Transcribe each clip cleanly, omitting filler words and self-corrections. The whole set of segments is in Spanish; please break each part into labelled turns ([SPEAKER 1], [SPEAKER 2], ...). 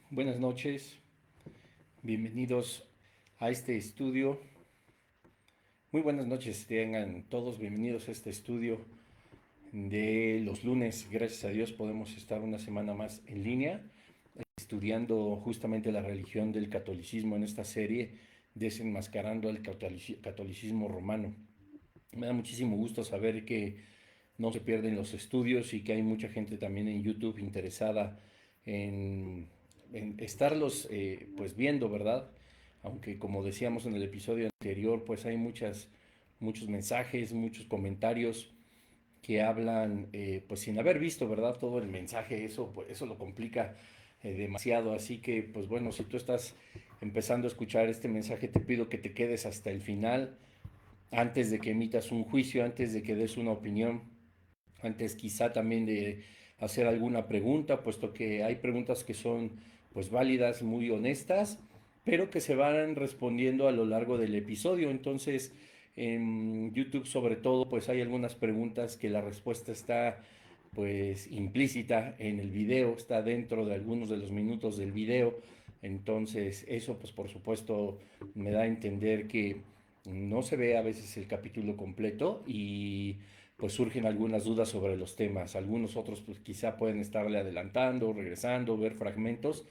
[SPEAKER 1] Buenas noches, bienvenidos a este estudio. Muy buenas noches, tengan todos bienvenidos a este estudio de los lunes. Gracias a Dios podemos estar una semana más en línea estudiando justamente la religión del catolicismo en esta serie, desenmascarando el catolicismo romano. Me da muchísimo gusto saber que no se pierden los estudios y que hay mucha gente también en YouTube interesada en, en estarlos pues viendo, ¿verdad? Aunque como decíamos en el episodio anterior, pues hay muchos mensajes, muchos comentarios que hablan pues sin haber visto, ¿verdad? Todo el mensaje, eso, pues, eso lo complica demasiado. Así que pues bueno, si tú estás empezando a escuchar este mensaje, te pido que te quedes hasta el final, antes de que emitas un juicio, antes de que des una opinión, antes quizá también de hacer alguna pregunta, puesto que hay preguntas que son pues válidas, muy honestas, pero que se van respondiendo a lo largo del episodio. Entonces, en YouTube sobre todo, pues hay algunas preguntas que la respuesta está pues implícita en el video, está dentro de algunos de los minutos del video. Entonces, eso pues por supuesto me da a entender que no se ve a veces el capítulo completo y pues surgen algunas dudas sobre los temas. Algunos otros pues quizá pueden estarle adelantando, regresando, ver fragmentos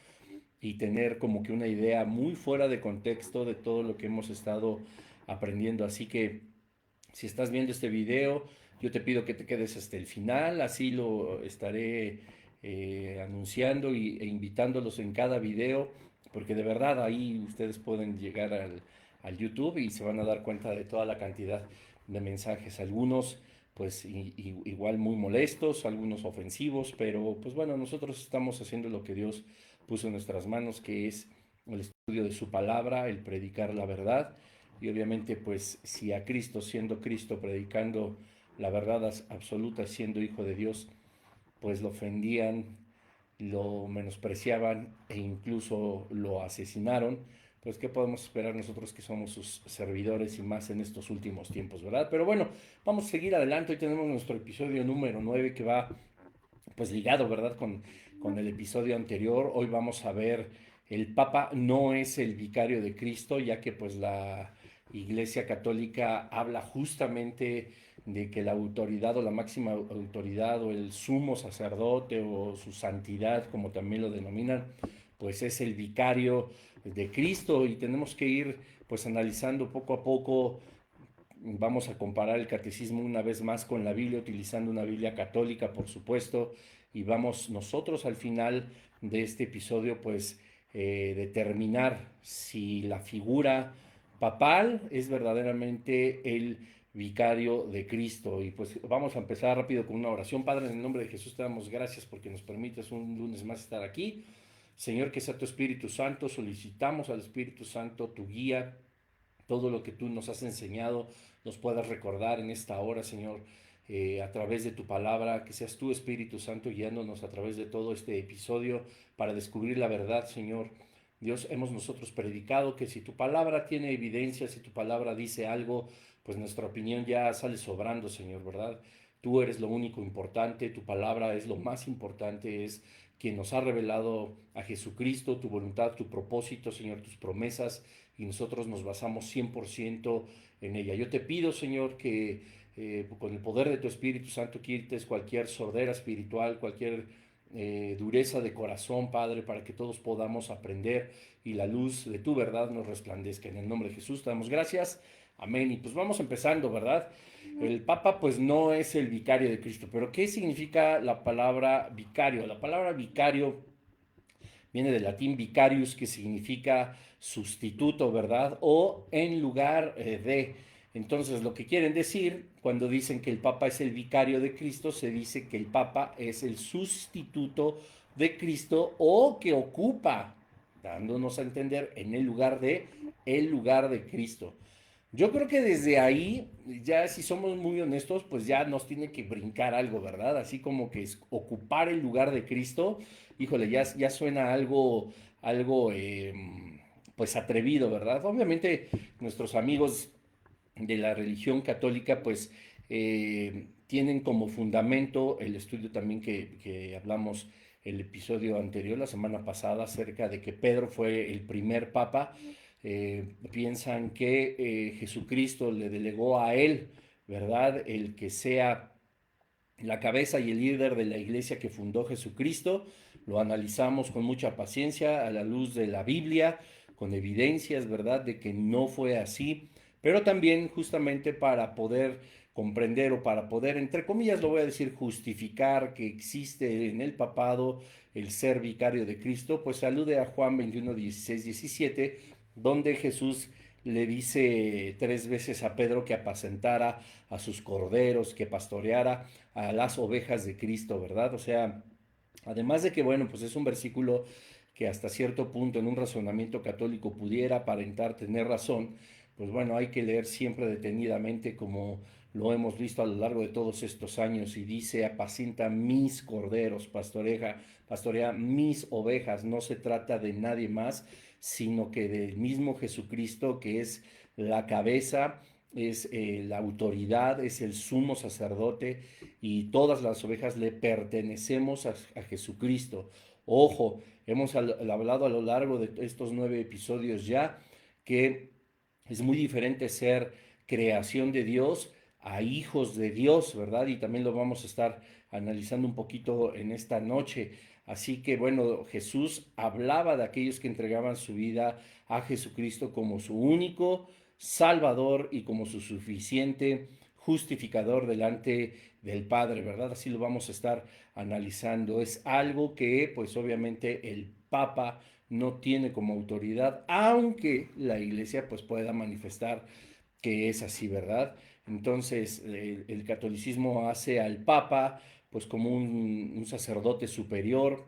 [SPEAKER 1] y tener como que una idea muy fuera de contexto de todo lo que hemos estado aprendiendo. Así que si estás viendo este video, yo te pido que te quedes hasta el final, así lo estaré anunciando e invitándolos en cada video, porque de verdad ahí ustedes pueden llegar al YouTube y se van a dar cuenta de toda la cantidad de mensajes. Algunos pues igual muy molestos, algunos ofensivos, pero pues bueno, nosotros estamos haciendo lo que Dios puso en nuestras manos, que es el estudio de su palabra, el predicar la verdad. Y obviamente, pues si a Cristo, siendo Cristo, predicando la verdad absoluta, siendo hijo de Dios, pues lo ofendían, lo menospreciaban e incluso lo asesinaron, pues qué podemos esperar nosotros que somos sus servidores y más en estos últimos tiempos, ¿verdad? Pero bueno, vamos a seguir adelante. Hoy tenemos nuestro episodio número 9 que va pues ligado, ¿verdad? Con el episodio anterior. Hoy vamos a ver, el Papa no es el vicario de Cristo, ya que pues la Iglesia Católica habla justamente de que la autoridad o la máxima autoridad o el sumo sacerdote o su santidad, como también lo denominan, pues es el vicario de Cristo y tenemos que ir pues analizando poco a poco. Vamos a comparar el catecismo una vez más con la Biblia, utilizando una Biblia católica, por supuesto, y vamos nosotros al final de este episodio, pues, determinar si la figura papal es verdaderamente el vicario de Cristo. Y pues vamos a empezar rápido con una oración. Padre, en el nombre de Jesús te damos gracias porque nos permites un lunes más estar aquí. Señor, que sea tu Espíritu Santo, solicitamos al Espíritu Santo tu guía, todo lo que tú nos has enseñado, nos puedas recordar en esta hora, Señor, a través de tu palabra, que seas tú, Espíritu Santo, guiándonos a través de todo este episodio para descubrir la verdad, Señor. Dios, hemos nosotros predicado que si tu palabra tiene evidencia, si tu palabra dice algo, pues nuestra opinión ya sale sobrando, Señor, ¿verdad? Tú eres lo único importante, tu palabra es lo más importante, es quien nos ha revelado a Jesucristo, tu voluntad, tu propósito, Señor, tus promesas, y nosotros nos basamos 100% en ella. Yo te pido, Señor, que con el poder de tu Espíritu Santo quites cualquier sordera espiritual, cualquier dureza de corazón, Padre, para que todos podamos aprender y la luz de tu verdad nos resplandezca. En el nombre de Jesús te damos gracias. Amén. Y pues vamos empezando, ¿verdad? El Papa pues no es el vicario de Cristo, pero ¿qué significa la palabra vicario? La palabra vicario viene del latín vicarius, que significa sustituto, ¿verdad? O en lugar de. Entonces, lo que quieren decir, cuando dicen que el Papa es el vicario de Cristo, se dice que el Papa es el sustituto de Cristo o que ocupa, dándonos a entender, en el lugar de Cristo. Yo creo que desde ahí, ya si somos muy honestos, pues ya nos tiene que brincar algo, ¿verdad? Así como que es ocupar el lugar de Cristo, híjole, ya suena algo pues atrevido, ¿verdad? Obviamente nuestros amigos de la religión católica, pues tienen como fundamento el estudio también que hablamos el episodio anterior, la semana pasada, acerca de que Pedro fue el primer papa. Piensan que Jesucristo le delegó a él, ¿verdad? El que sea la cabeza y el líder de la iglesia que fundó Jesucristo. Lo analizamos con mucha paciencia a la luz de la Biblia, con evidencias, ¿verdad?, de que no fue así, pero también justamente para poder comprender o para poder, entre comillas, lo voy a decir, justificar que existe en el papado el ser vicario de Cristo, pues alude a Juan 21, 16, 17, donde Jesús le dice 3 veces a Pedro que apacentara a sus corderos, que pastoreara a las ovejas de Cristo, ¿verdad? O sea, además de que, bueno, pues es un versículo que hasta cierto punto en un razonamiento católico pudiera aparentar tener razón, pues bueno, hay que leer siempre detenidamente como lo hemos visto a lo largo de todos estos años y dice, apacienta mis corderos, pastorea mis ovejas, no se trata de nadie más, sino que del mismo Jesucristo que es la cabeza, es la autoridad, es el sumo sacerdote y todas las ovejas le pertenecemos a Jesucristo. Ojo, hemos hablado a lo largo de estos 9 episodios ya que es muy diferente ser creación de Dios a hijos de Dios, ¿verdad? Y también lo vamos a estar analizando un poquito en esta noche. Así que bueno, Jesús hablaba de aquellos que entregaban su vida a Jesucristo como su único Salvador y como su suficiente justificador delante del Padre, ¿verdad? Así lo vamos a estar analizando. Es algo que pues obviamente el Papa no tiene como autoridad, aunque la Iglesia pues pueda manifestar que es así, ¿verdad? Entonces el catolicismo hace al Papa pues como un sacerdote superior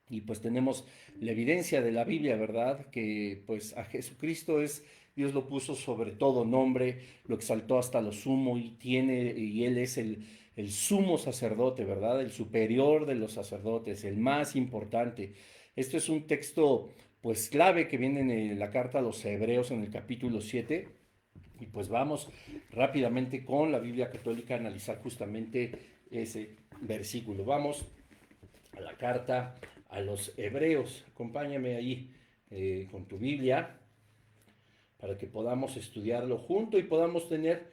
[SPEAKER 1] y pues tenemos la evidencia de la Biblia, ¿verdad? Que pues a Jesucristo es, Dios lo puso sobre todo nombre, lo exaltó hasta lo sumo y Él es el sumo sacerdote, ¿verdad? El superior de los sacerdotes, el más importante. Esto es un texto pues clave que viene en la carta a los Hebreos en el capítulo 7. Y pues vamos rápidamente con la Biblia católica a analizar justamente ese versículo. Vamos a la carta a los Hebreos. Acompáñame ahí con tu Biblia para que podamos estudiarlo junto y podamos tener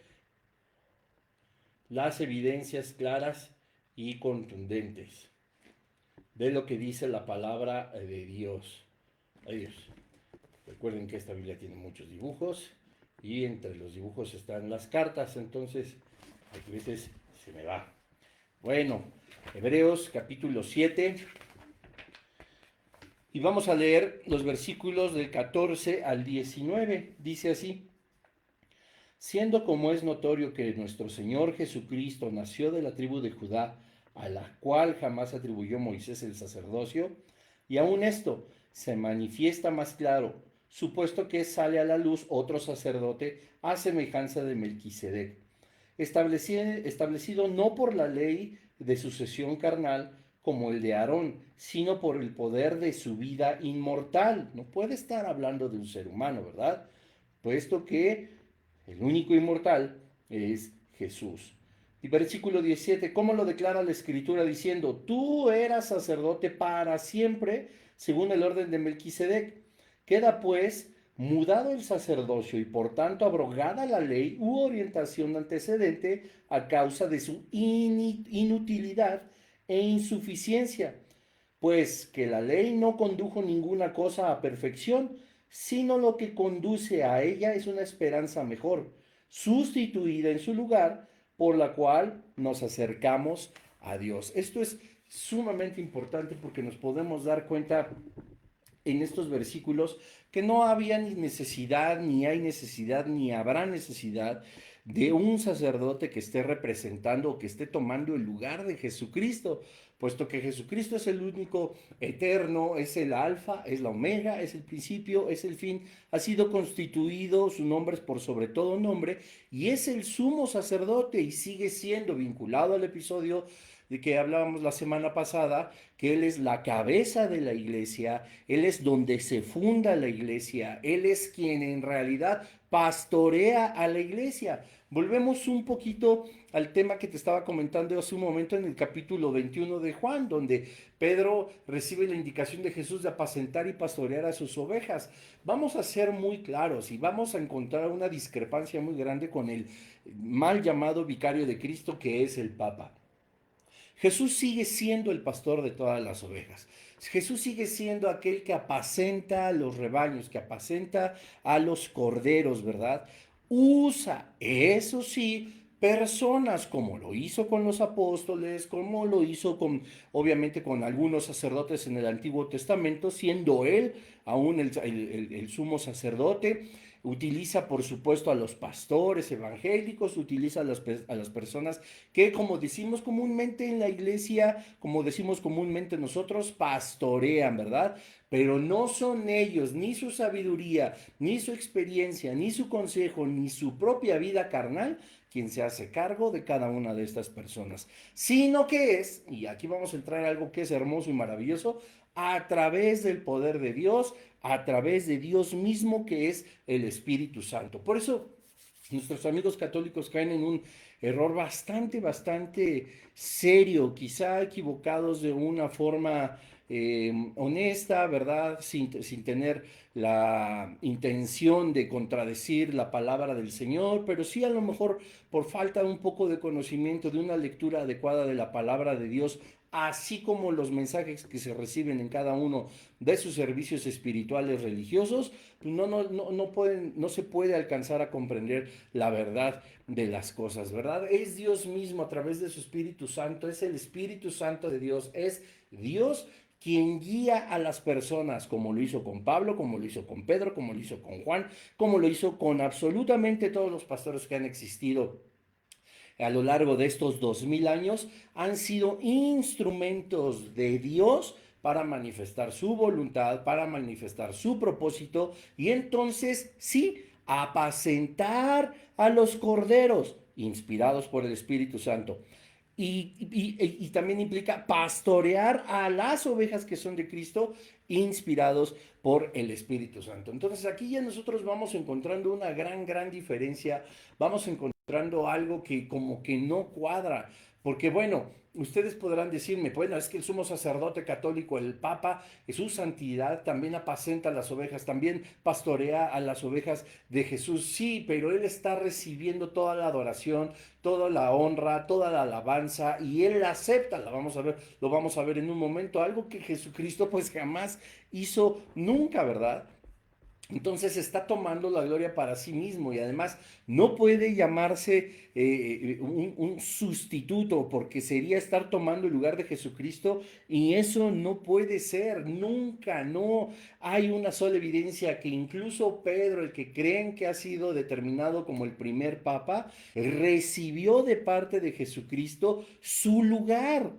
[SPEAKER 1] las evidencias claras y contundentes de lo que dice la palabra de Dios. Adiós. Recuerden que esta Biblia tiene muchos dibujos y entre los dibujos están las cartas, entonces a veces se me va. Bueno, Hebreos capítulo 7 y vamos a leer los versículos del 14 al 19. Dice así: siendo como es notorio que nuestro Señor Jesucristo nació de la tribu de Judá, a la cual jamás atribuyó Moisés el sacerdocio, y aun esto se manifiesta más claro, supuesto que sale a la luz otro sacerdote a semejanza de Melquisedec, establecido no por la ley de sucesión carnal como el de Aarón, sino por el poder de su vida inmortal. No puede estar hablando de un ser humano, ¿verdad? Puesto que el único inmortal es Jesús. Y versículo 17, ¿cómo lo declara la Escritura diciendo? Tú eras sacerdote para siempre, según el orden de Melquisedec. Queda pues mudado el sacerdocio y por tanto abrogada la ley u orientación antecedente a causa de su inutilidad e insuficiencia, pues que la ley no condujo ninguna cosa a perfección, sino lo que conduce a ella es una esperanza mejor, sustituida en su lugar, por la cual nos acercamos a Dios. Esto es sumamente importante porque nos podemos dar cuenta en estos versículos que no había ni necesidad, ni hay necesidad, ni habrá necesidad de un sacerdote que esté representando o que esté tomando el lugar de Jesucristo, puesto que Jesucristo es el único eterno, es el alfa, es la omega, es el principio, es el fin, ha sido constituido, su nombre es por sobre todo nombre, y es el sumo sacerdote y sigue siendo vinculado al episodio de que hablábamos la semana pasada, que Él es la cabeza de la iglesia, Él es donde se funda la iglesia, Él es quien en realidad pastorea a la iglesia. Volvemos un poquito al tema que te estaba comentando hace un momento en el capítulo 21 de Juan, donde Pedro recibe la indicación de Jesús de apacentar y pastorear a sus ovejas. Vamos a ser muy claros y vamos a encontrar una discrepancia muy grande con el mal llamado vicario de Cristo que es el Papa. Jesús sigue siendo el pastor de todas las ovejas. Jesús sigue siendo aquel que apacenta a los rebaños, que apacenta a los corderos, ¿verdad? Usa, eso sí, personas como lo hizo con los apóstoles, como lo hizo con, obviamente, con algunos sacerdotes en el Antiguo Testamento, siendo él aún el sumo sacerdote. Utiliza, por supuesto, a los pastores evangélicos, utiliza a las personas que, como decimos comúnmente en la iglesia, como decimos comúnmente nosotros, pastorean, ¿verdad? Pero no son ellos, ni su sabiduría, ni su experiencia, ni su consejo, ni su propia vida carnal quien se hace cargo de cada una de estas personas, sino que es, y aquí vamos a entrar a algo que es hermoso y maravilloso, a través del poder de Dios, a través de Dios mismo que es el Espíritu Santo. Por eso nuestros amigos católicos caen en un error bastante serio, quizá equivocados de una forma honesta, ¿verdad? Sin tener la intención de contradecir la palabra del Señor, pero sí a lo mejor por falta de un poco de conocimiento, de una lectura adecuada de la palabra de Dios, así como los mensajes que se reciben en cada uno de sus servicios espirituales religiosos, no se puede alcanzar a comprender la verdad de las cosas, ¿verdad? Es Dios mismo a través de su Espíritu Santo, es el Espíritu Santo de Dios, es Dios quien guía a las personas, como lo hizo con Pablo, como lo hizo con Pedro, como lo hizo con Juan, como lo hizo con absolutamente todos los pastores que han existido a lo largo de estos 2000 años, han sido instrumentos de Dios para manifestar su voluntad, para manifestar su propósito y entonces sí, apacentar a los corderos inspirados por el Espíritu Santo. Y también implica pastorear a las ovejas que son de Cristo, inspirados por el Espíritu Santo. Entonces aquí ya nosotros vamos encontrando una gran diferencia, vamos encontrando algo que como que no cuadra, porque bueno, ustedes podrán decirme, bueno, es que el sumo sacerdote católico, el Papa, su santidad también apacenta a las ovejas, también pastorea a las ovejas de Jesús, sí, pero él está recibiendo toda la adoración, toda la honra, toda la alabanza y él la acepta, la vamos a ver, lo vamos a ver en un momento, algo que Jesucristo pues jamás hizo nunca, ¿verdad? Entonces está tomando la gloria para sí mismo y además no puede llamarse un sustituto porque sería estar tomando el lugar de Jesucristo y eso no puede ser, nunca, no hay una sola evidencia que incluso Pedro, el que creen que ha sido determinado como el primer papa, recibió de parte de Jesucristo su lugar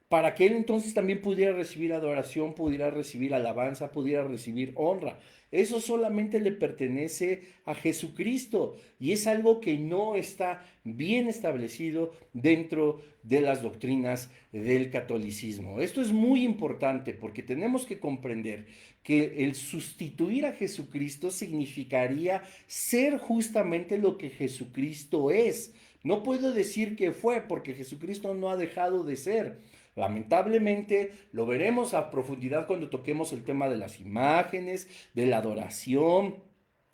[SPEAKER 1] para que él entonces también pudiera recibir adoración, pudiera recibir alabanza, pudiera recibir honra. Eso solamente le pertenece a Jesucristo y es algo que no está bien establecido dentro de las doctrinas del catolicismo. Esto es muy importante porque tenemos que comprender que el sustituir a Jesucristo significaría ser justamente lo que Jesucristo es. No puedo decir que fue porque Jesucristo no ha dejado de ser. Lamentablemente lo veremos a profundidad cuando toquemos el tema de las imágenes, de la adoración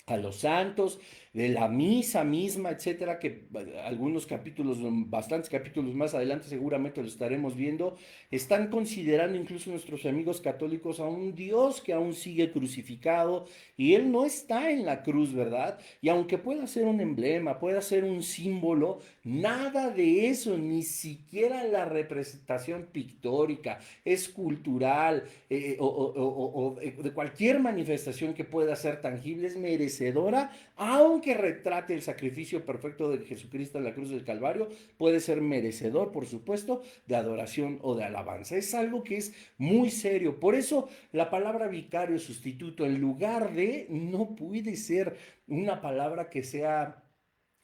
[SPEAKER 1] a los santos, de la misa misma, etcétera, que algunos capítulos, bastantes capítulos más adelante seguramente lo estaremos viendo, están considerando incluso nuestros amigos católicos a un Dios que aún sigue crucificado y él no está en la cruz, ¿verdad? Y aunque pueda ser un emblema, pueda ser un símbolo, nada de eso, ni siquiera la representación pictórica, escultural o de cualquier manifestación que pueda ser tangible es merecedora, aunque retrate el sacrificio perfecto de Jesucristo en la cruz del Calvario, puede ser merecedor, por supuesto, de adoración o de alabanza. Es algo que es muy serio. Por eso la palabra vicario, sustituto, en lugar de, no puede ser una palabra que sea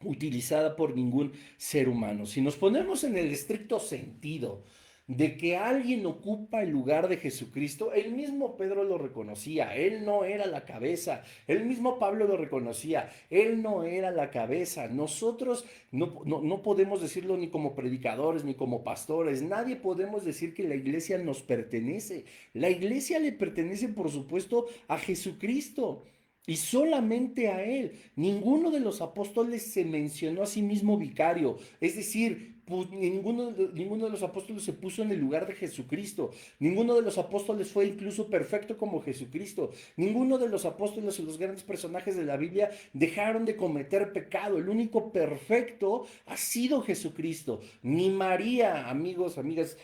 [SPEAKER 1] utilizada por ningún ser humano. Si nos ponemos en el estricto sentido de que alguien ocupa el lugar de Jesucristo, el mismo Pedro lo reconocía, él no era la cabeza, el mismo Pablo lo reconocía, él no era la cabeza. Nosotros no podemos decirlo ni como predicadores ni como pastores, nadie podemos decir que la iglesia nos pertenece. La iglesia le pertenece, por supuesto, a Jesucristo. Y solamente a él. Ninguno de los apóstoles se mencionó a sí mismo vicario. Es decir, pues, ninguno de los apóstoles se puso en el lugar de Jesucristo. Ninguno de los apóstoles fue incluso perfecto como Jesucristo. Ninguno de los apóstoles o los grandes personajes de la Biblia dejaron de cometer pecado. El único perfecto ha sido Jesucristo. Ni María, amigos, amigas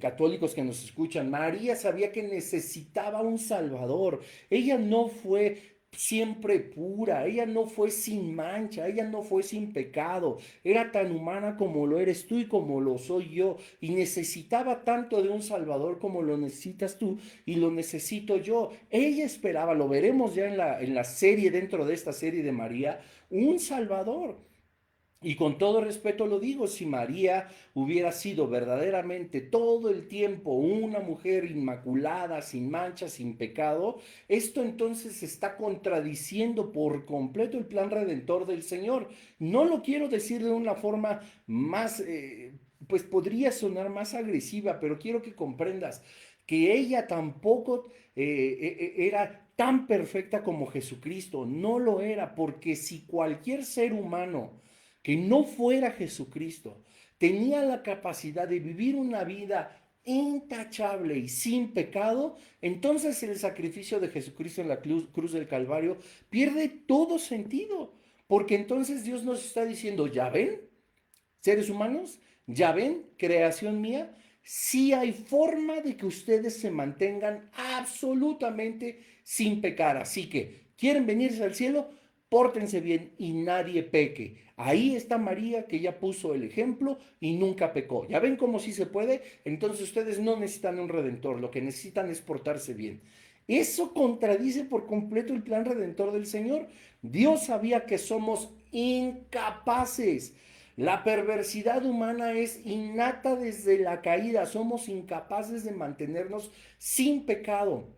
[SPEAKER 1] católicos que nos escuchan, María sabía que necesitaba un Salvador. Ella no fue siempre pura, ella no fue sin mancha, ella no fue sin pecado, era tan humana como lo eres tú y como lo soy yo, y necesitaba tanto de un Salvador como lo necesitas tú y lo necesito yo. Ella esperaba, lo veremos ya en la serie, dentro de esta serie de María, un Salvador. Y con todo respeto lo digo, si María hubiera sido verdaderamente todo el tiempo una mujer inmaculada, sin mancha, sin pecado, esto entonces está contradiciendo por completo el plan redentor del Señor. No lo quiero decir de una forma más, pues podría sonar más agresiva, pero quiero que comprendas que ella tampoco era tan perfecta como Jesucristo. No lo era, porque si cualquier ser humano que no fuera Jesucristo, tenía la capacidad de vivir una vida intachable y sin pecado, entonces el sacrificio de Jesucristo en la cruz del Calvario pierde todo sentido. Porque entonces Dios nos está diciendo, ya ven, seres humanos, ya ven, creación mía, sí hay forma de que ustedes se mantengan absolutamente sin pecar. Así que, ¿quieren venirse al cielo? Pórtense bien y nadie peque. Ahí está María, que ya puso el ejemplo y nunca pecó. ¿Ya ven cómo sí se puede? Entonces ustedes no necesitan un redentor, lo que necesitan es portarse bien. Eso contradice por completo el plan redentor del Señor. Dios sabía que somos incapaces. La perversidad humana es innata desde la caída. Somos incapaces de mantenernos sin pecado.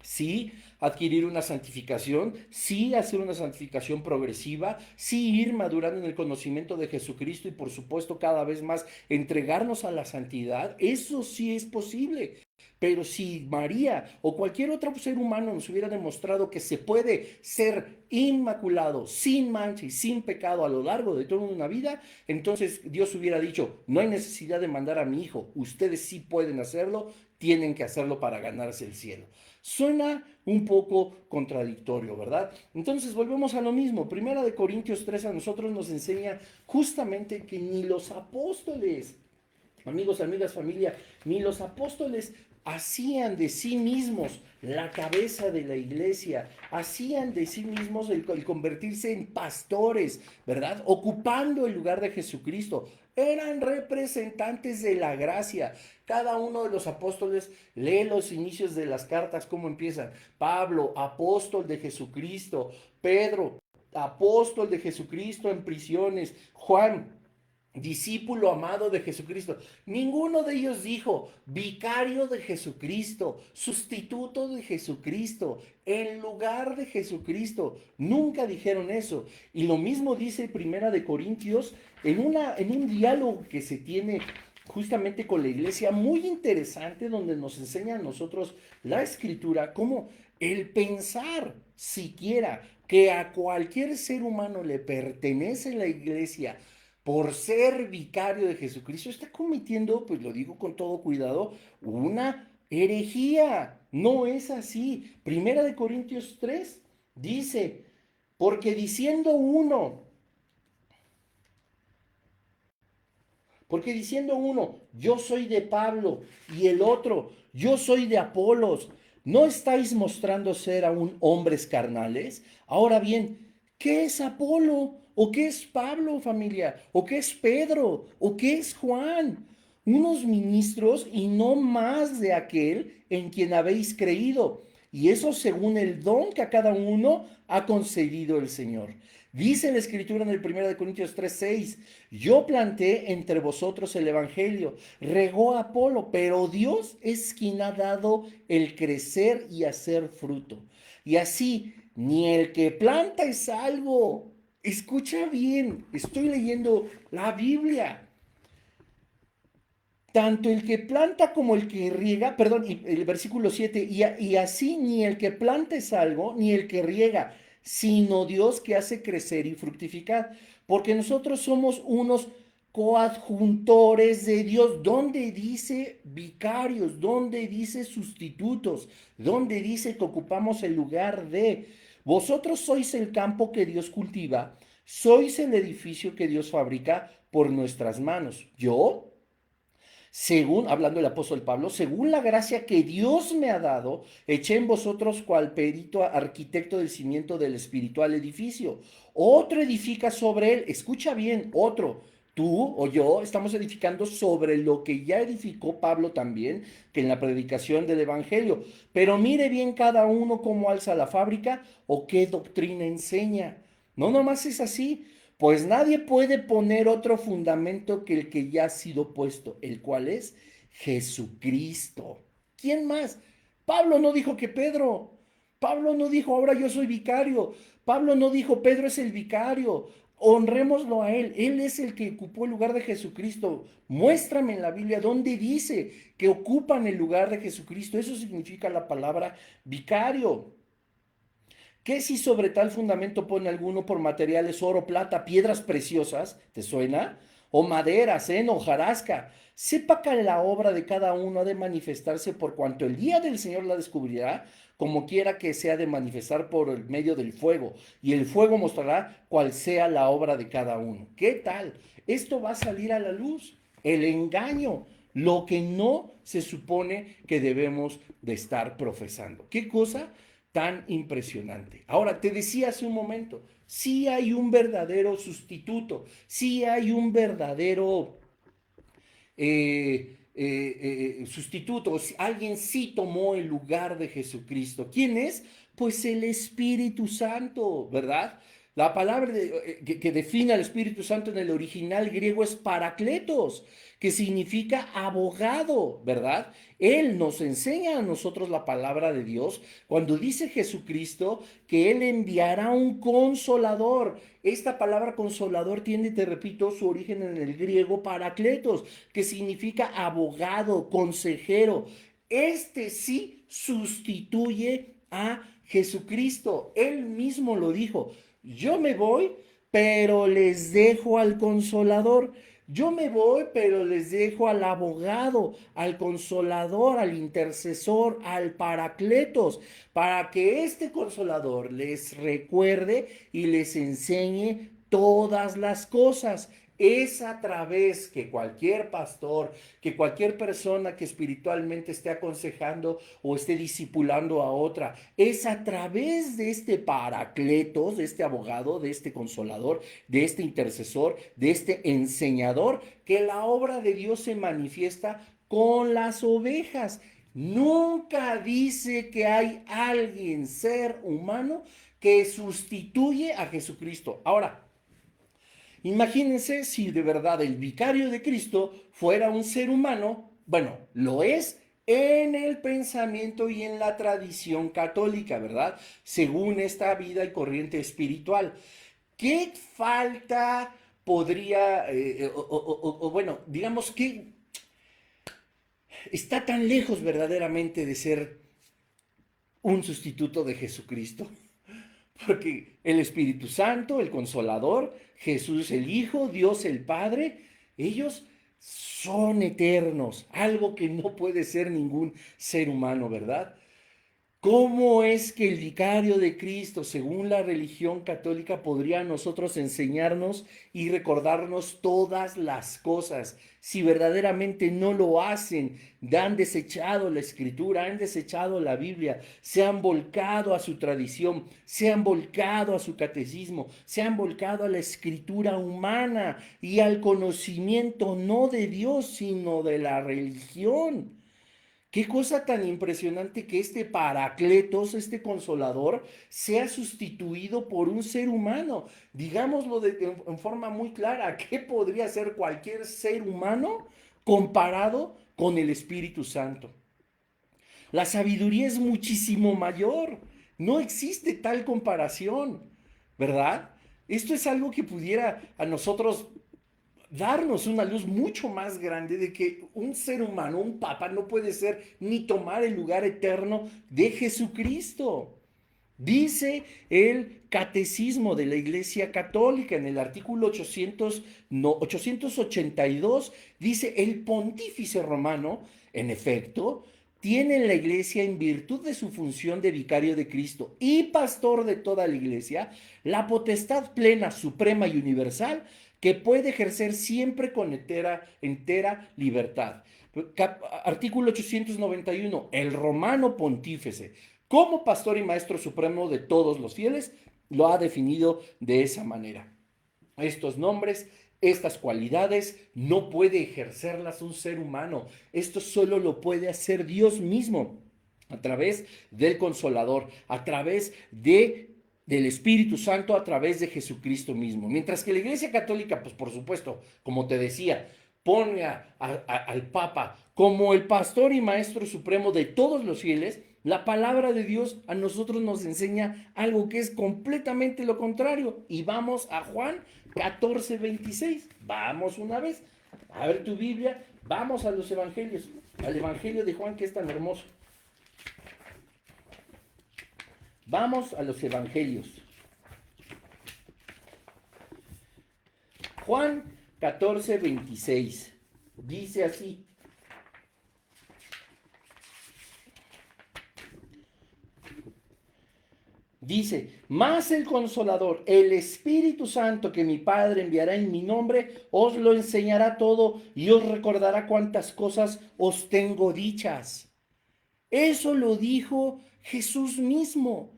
[SPEAKER 1] Sí, adquirir una santificación, sí, hacer una santificación progresiva, sí, ir madurando en el conocimiento de Jesucristo y por supuesto cada vez más entregarnos a la santidad. Eso sí es posible. Pero si María o cualquier otro ser humano nos hubiera demostrado que se puede ser inmaculado, sin mancha y sin pecado a lo largo de toda una vida, entonces Dios hubiera dicho, no hay necesidad de mandar a mi hijo, ustedes sí pueden hacerlo, tienen que hacerlo para ganarse el cielo. Suena un poco contradictorio, ¿verdad? Entonces volvemos a lo mismo. Primera de Corintios 3 a nosotros nos enseña justamente que ni los apóstoles, amigos, amigas, familia, ni los apóstoles hacían de sí mismos la cabeza de la iglesia, hacían de sí mismos el convertirse en pastores, ¿verdad? Ocupando el lugar de Jesucristo. Eran representantes de la gracia. Cada uno de los apóstoles lee los inicios de las cartas, cómo empiezan. Pablo, apóstol de Jesucristo. Pedro, apóstol de Jesucristo en prisiones. Juan, discípulo amado de Jesucristo. Ninguno de ellos dijo vicario de Jesucristo, sustituto de Jesucristo, en lugar de Jesucristo. Nunca dijeron eso. Y lo mismo dice Primera de Corintios en un diálogo que se tiene justamente con la iglesia, muy interesante, donde nos enseña a nosotros la escritura como el pensar siquiera que a cualquier ser humano le pertenece la iglesia por ser vicario de Jesucristo, está cometiendo, pues lo digo con todo cuidado, una herejía. No es así. Primera de Corintios 3 dice, porque diciendo uno, yo soy de Pablo y el otro, yo soy de Apolos, ¿no estáis mostrando ser aún hombres carnales? Ahora bien, ¿qué es Apolo? ¿O qué es Pablo, familia? ¿O qué es Pedro? ¿O qué es Juan? Unos ministros y no más de aquel en quien habéis creído, y eso según el don que a cada uno ha concedido el Señor. Dice la Escritura en el 1 Corintios 3:6, yo planté entre vosotros el Evangelio, regó Apolo, pero Dios es quien ha dado el crecer y hacer fruto. Y así, ni el que planta es salvo. Escucha bien, estoy leyendo la Biblia. Tanto el que planta como el que riega, perdón, y el versículo 7, y así ni el que planta es algo, ni el que riega, sino Dios que hace crecer y fructificar. Porque nosotros somos unos coadjuntores de Dios. ¿Dónde dice vicarios? ¿Dónde dice sustitutos? ¿Dónde dice que ocupamos el lugar de? Vosotros sois el campo que Dios cultiva, sois el edificio que Dios fabrica por nuestras manos. ¿Yo? Según, hablando el apóstol Pablo, según la gracia que Dios me ha dado, eché en vosotros cual perito arquitecto del cimiento del espiritual edificio. Otro edifica sobre él, escucha bien, otro. Tú o yo estamos edificando sobre lo que ya edificó Pablo también, que en la predicación del Evangelio. Pero mire bien cada uno cómo alza la fábrica o qué doctrina enseña. No nomás es así, pues nadie puede poner otro fundamento que el que ya ha sido puesto, el cual es Jesucristo. ¿Quién más? Pablo no dijo que Pedro. Pablo no dijo ahora yo soy vicario. Pablo no dijo Pedro es el vicario. Honrémoslo a él. Él es el que ocupó el lugar de Jesucristo. Muéstrame en la Biblia dónde dice que ocupan el lugar de Jesucristo. Eso significa la palabra vicario. ¿Qué si sobre tal fundamento pone alguno por materiales oro, plata, piedras preciosas? ¿Te suena? O madera, seno, hojarasca. Sepa que la obra de cada uno ha de manifestarse por cuanto el día del Señor la descubrirá, como quiera que sea de manifestar por el medio del fuego, y el fuego mostrará cuál sea la obra de cada uno. ¿Qué tal? Esto va a salir a la luz. El engaño, lo que no se supone que debemos de estar profesando. ¿Qué cosa? Tan impresionante. Ahora, te decía hace un momento, sí hay un verdadero sustituto, sí hay un verdadero sustituto, alguien sí tomó el lugar de Jesucristo. ¿Quién es? Pues el Espíritu Santo, ¿verdad? La palabra que define al Espíritu Santo en el original griego es paracletos, que significa abogado, ¿verdad? Él nos enseña a nosotros la palabra de Dios cuando dice Jesucristo que Él enviará un consolador. Esta palabra consolador tiene, te repito, su origen en el griego paracletos, que significa abogado, consejero. Este sí sustituye a Jesucristo. Él mismo lo dijo. Yo me voy, pero les dejo al consolador. Yo me voy, pero les dejo al abogado, al consolador, al intercesor, al paracletos, para que este consolador les recuerde y les enseñe todas las cosas. Es a través que cualquier pastor, que cualquier persona que espiritualmente esté aconsejando o esté discipulando a otra, es a través de este paracletos, de este abogado, de este consolador, de este intercesor, de este enseñador, que la obra de Dios se manifiesta con las ovejas. Nunca dice que hay alguien, ser humano, que sustituye a Jesucristo. Ahora, imagínense si de verdad el vicario de Cristo fuera un ser humano, bueno, lo es en el pensamiento y en la tradición católica, ¿verdad? Según esta vida y corriente espiritual. ¿Qué falta podría, bueno, digamos que está tan lejos verdaderamente de ser un sustituto de Jesucristo? Porque el Espíritu Santo, el Consolador, Jesús el Hijo, Dios el Padre, ellos son eternos, algo que no puede ser ningún ser humano, ¿verdad? ¿Cómo es que el vicario de Cristo, según la religión católica, podría a nosotros enseñarnos y recordarnos todas las cosas si verdaderamente no lo hacen? Han desechado la escritura, han desechado la Biblia, se han volcado a su tradición, se han volcado a su catecismo, se han volcado a la escritura humana y al conocimiento no de Dios, sino de la religión. Qué cosa tan impresionante que este Paracletos, este consolador, sea sustituido por un ser humano. Digámoslo en forma muy clara, ¿qué podría ser cualquier ser humano comparado con el Espíritu Santo? La sabiduría es muchísimo mayor. No existe tal comparación, ¿verdad? Esto es algo que pudiera a nosotros darnos una luz mucho más grande de que un ser humano, un papa, no puede ser ni tomar el lugar eterno de Jesucristo. Dice el Catecismo de la Iglesia Católica en el artículo 800, no, 882, dice el pontífice romano, en efecto, tiene en la Iglesia, en virtud de su función de vicario de Cristo y pastor de toda la Iglesia, la potestad plena, suprema y universal que puede ejercer siempre con entera libertad. Artículo 891, el romano pontífice, como pastor y maestro supremo de todos los fieles, lo ha definido de esa manera. Estos nombres, estas cualidades, no puede ejercerlas un ser humano. Esto solo lo puede hacer Dios mismo, a través del Consolador, a través del Espíritu Santo, a través de Jesucristo mismo. Mientras que la Iglesia Católica, pues por supuesto, como te decía, pone al Papa como el pastor y maestro supremo de todos los fieles. La palabra de Dios a nosotros nos enseña algo que es completamente lo contrario. Y vamos a Juan 14:26. Vamos una vez. A ver tu Biblia. Vamos a los evangelios. Al evangelio de Juan, que es tan hermoso. Vamos a los evangelios. Juan 14:26. Dice así. Dice, más el Consolador, el Espíritu Santo que mi Padre enviará en mi nombre, os lo enseñará todo y os recordará cuántas cosas os tengo dichas. Eso lo dijo Jesús mismo.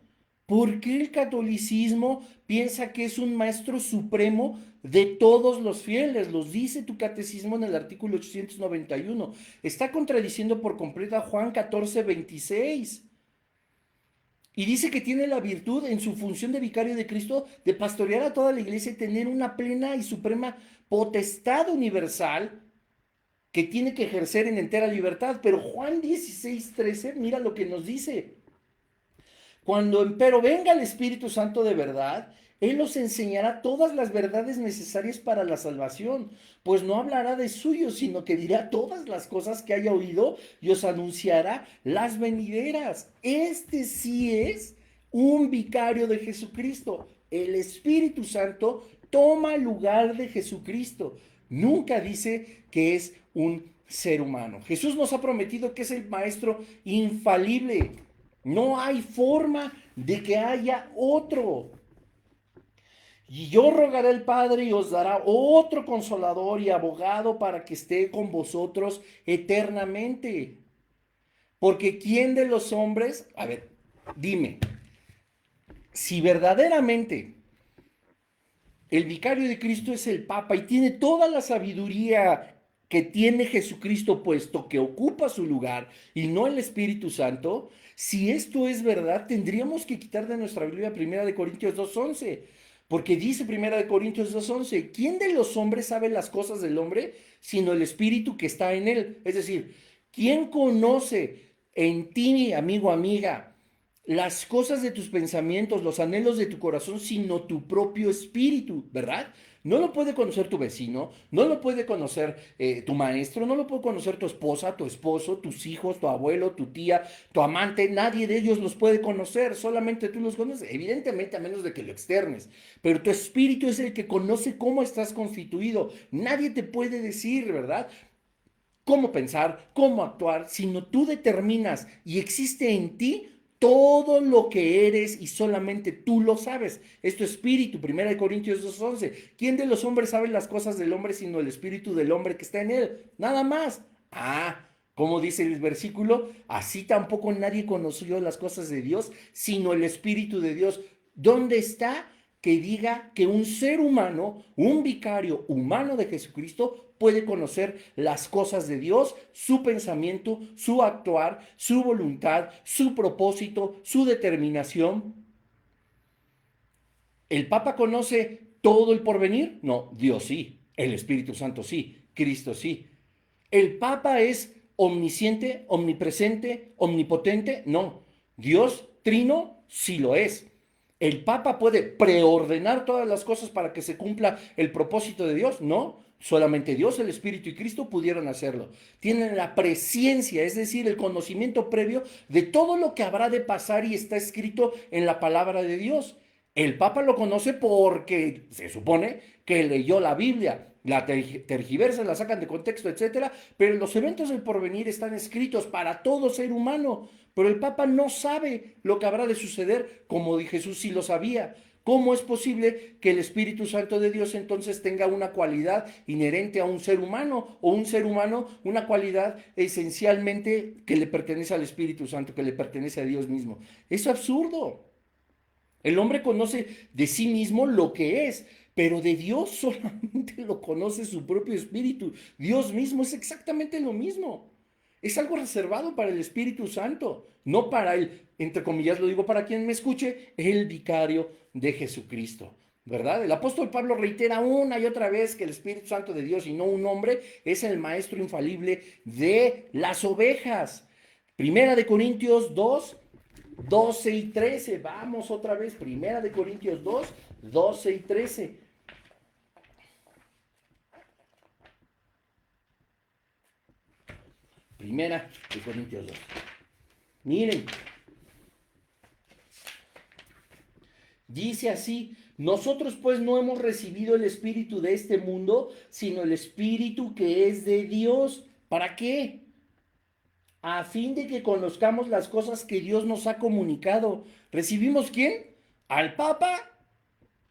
[SPEAKER 1] ¿Por qué el catolicismo piensa que es un maestro supremo de todos los fieles? Los dice tu catecismo en el artículo 891. Está contradiciendo por completo a Juan 14:26. Y dice que tiene la virtud en su función de vicario de Cristo de pastorear a toda la iglesia y tener una plena y suprema potestad universal que tiene que ejercer en entera libertad. Pero Juan 16:13, mira lo que nos dice. Cuando empero venga el Espíritu Santo de verdad, Él os enseñará todas las verdades necesarias para la salvación, pues no hablará de suyo, sino que dirá todas las cosas que haya oído y os anunciará las venideras. Este sí es un vicario de Jesucristo. El Espíritu Santo toma el lugar de Jesucristo. Nunca dice que es un ser humano. Jesús nos ha prometido que es el maestro infalible. No hay forma de que haya otro. Y yo rogaré al Padre y os dará otro consolador y abogado para que esté con vosotros eternamente. Porque ¿quién de los hombres, a ver, dime, si verdaderamente el vicario de Cristo es el Papa y tiene toda la sabiduría que tiene Jesucristo, puesto que ocupa su lugar y no el Espíritu Santo, si esto es verdad, tendríamos que quitar de nuestra Biblia 1 Corintios 2:11, porque dice 1 Corintios 2:11, ¿quién de los hombres sabe las cosas del hombre sino el Espíritu que está en él? Es decir, ¿quién conoce en ti, amigo, amiga, las cosas de tus pensamientos, los anhelos de tu corazón, sino tu propio espíritu, ¿verdad? No lo puede conocer tu vecino, no lo puede conocer tu maestro, no lo puede conocer tu esposa, tu esposo, tus hijos, tu abuelo, tu tía, tu amante. Nadie de ellos los puede conocer, solamente tú los conoces, evidentemente a menos de que lo externes. Pero tu espíritu es el que conoce cómo estás constituido. Nadie te puede decir, ¿verdad?, cómo pensar, cómo actuar, sino tú determinas y existe en ti todo lo que eres y solamente tú lo sabes. Es tu espíritu, 1 Corintios 2:11. ¿Quién de los hombres sabe las cosas del hombre sino el espíritu del hombre que está en él? Nada más. Como dice el versículo, así tampoco nadie conoció las cosas de Dios sino el espíritu de Dios. ¿Dónde está que diga que un ser humano, un vicario humano de Jesucristo, puede conocer las cosas de Dios, su pensamiento, su actuar, su voluntad, su propósito, su determinación. ¿El Papa conoce todo el porvenir? No, Dios sí, el Espíritu Santo sí, Cristo sí. ¿El Papa es omnisciente, omnipresente, omnipotente? No. ¿Dios trino? Sí lo es. ¿El Papa puede preordenar todas las cosas para que se cumpla el propósito de Dios? No. Solamente Dios, el Espíritu y Cristo pudieron hacerlo. Tienen la presciencia, es decir, el conocimiento previo de todo lo que habrá de pasar y está escrito en la palabra de Dios. El Papa lo conoce porque se supone que leyó la Biblia, la tergiversan, la sacan de contexto, etcétera, pero los eventos del porvenir están escritos para todo ser humano. Pero el Papa no sabe lo que habrá de suceder, como Jesús sí lo sabía. ¿Cómo es posible que el Espíritu Santo de Dios entonces tenga una cualidad inherente a un ser humano o un ser humano una cualidad esencialmente que le pertenece al Espíritu Santo, que le pertenece a Dios mismo? Es absurdo. El hombre conoce de sí mismo lo que es, pero de Dios solamente lo conoce su propio espíritu. Dios mismo es exactamente lo mismo. Es algo reservado para el Espíritu Santo, no para el, entre comillas lo digo para quien me escuche, el vicario de Jesucristo. ¿Verdad? El apóstol Pablo reitera una y otra vez que el Espíritu Santo de Dios y no un hombre es el maestro infalible de las ovejas. Primera de Corintios 2, 12 y 13. Vamos otra vez. Primera de Corintios 2, 12 y 13. Primera de Corintios 2. Miren. Dice así: nosotros pues no hemos recibido el espíritu de este mundo, sino el espíritu que es de Dios. ¿Para qué? A fin de que conozcamos las cosas que Dios nos ha comunicado. ¿Recibimos quién? Al Papa.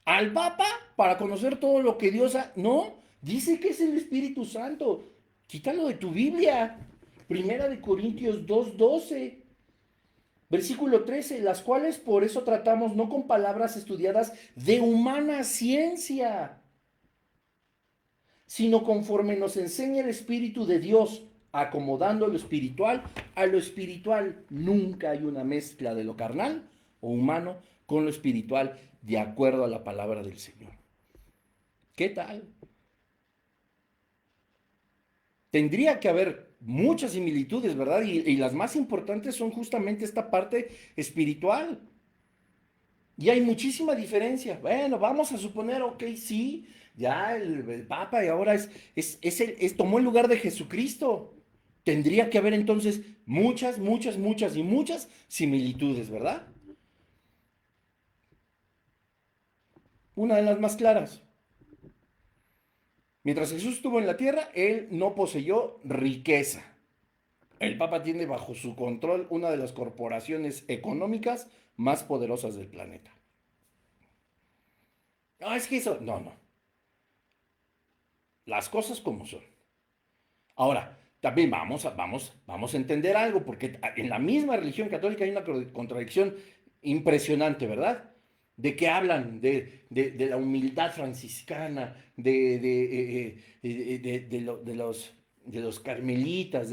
[SPEAKER 1] Al Papa para conocer todo lo que Dios ha... No, dice que es el Espíritu Santo. Quítalo de tu Biblia. Primera de Corintios 2:12. Versículo 13, las cuales por eso tratamos no con palabras estudiadas de humana ciencia, sino conforme nos enseña el Espíritu de Dios, acomodando lo espiritual a lo espiritual. Nunca hay una mezcla de lo carnal o humano con lo espiritual, de acuerdo a la palabra del Señor. ¿Qué tal? Tendría que haber muchas similitudes, ¿verdad? Y las más importantes son justamente esta parte espiritual. Y hay muchísima diferencia. Bueno, vamos a suponer, ok, sí, ya el Papa y ahora tomó el lugar de Jesucristo. Tendría que haber entonces muchas, muchas, muchas y muchas similitudes, ¿verdad? Una de las más claras. Mientras Jesús estuvo en la tierra, él no poseyó riqueza. El Papa tiene bajo su control una de las corporaciones económicas más poderosas del planeta. No, es que eso, no, no. Las cosas como son. Ahora, también vamos a entender algo, porque en la misma religión católica hay una contradicción impresionante, ¿verdad? De que hablan de la humildad franciscana, de los carmelitas,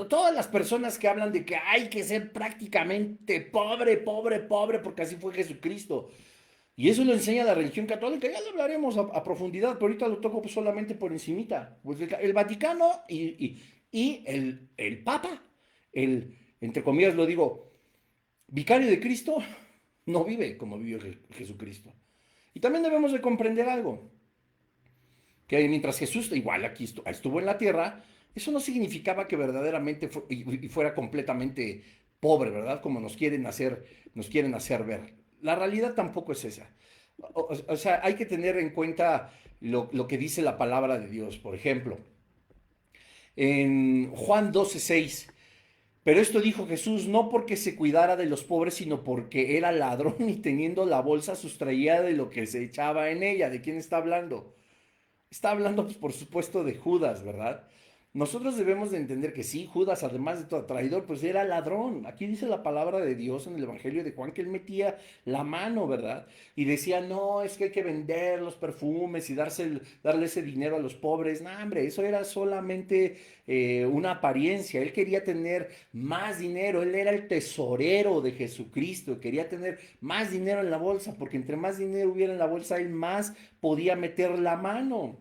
[SPEAKER 1] todas las personas que hablan de que hay que ser prácticamente pobre, pobre, pobre, porque así fue Jesucristo. Y eso lo enseña la religión católica, ya lo hablaremos a profundidad, pero ahorita lo toco pues solamente por encimita. Pues el Vaticano y el Papa, entre comillas lo digo, vicario de Cristo, no vive como vivió Jesucristo. Y también debemos de comprender algo, que mientras Jesús igual aquí estuvo en la tierra, eso no significaba que verdaderamente y fuera completamente pobre, ¿verdad? Como nos quieren hacer ver. La realidad tampoco es esa. O sea, hay que tener en cuenta lo que dice la palabra de Dios. Por ejemplo, en Juan 12:6, pero esto dijo Jesús no porque se cuidara de los pobres, sino porque era ladrón y teniendo la bolsa sustraía de lo que se echaba en ella. ¿De quién está hablando? Está hablando, pues, por supuesto, de Judas, ¿verdad? Nosotros debemos de entender que sí, Judas, además de todo traidor, pues era ladrón. Aquí dice la palabra de Dios en el Evangelio de Juan que él metía la mano, ¿verdad? Y decía, no, es que hay que vender los perfumes y darle ese dinero a los pobres. No, hombre, eso era solamente una apariencia. Él quería tener más dinero. Él era el tesorero de Jesucristo. Quería tener más dinero en la bolsa, porque entre más dinero hubiera en la bolsa, él más podía meter la mano.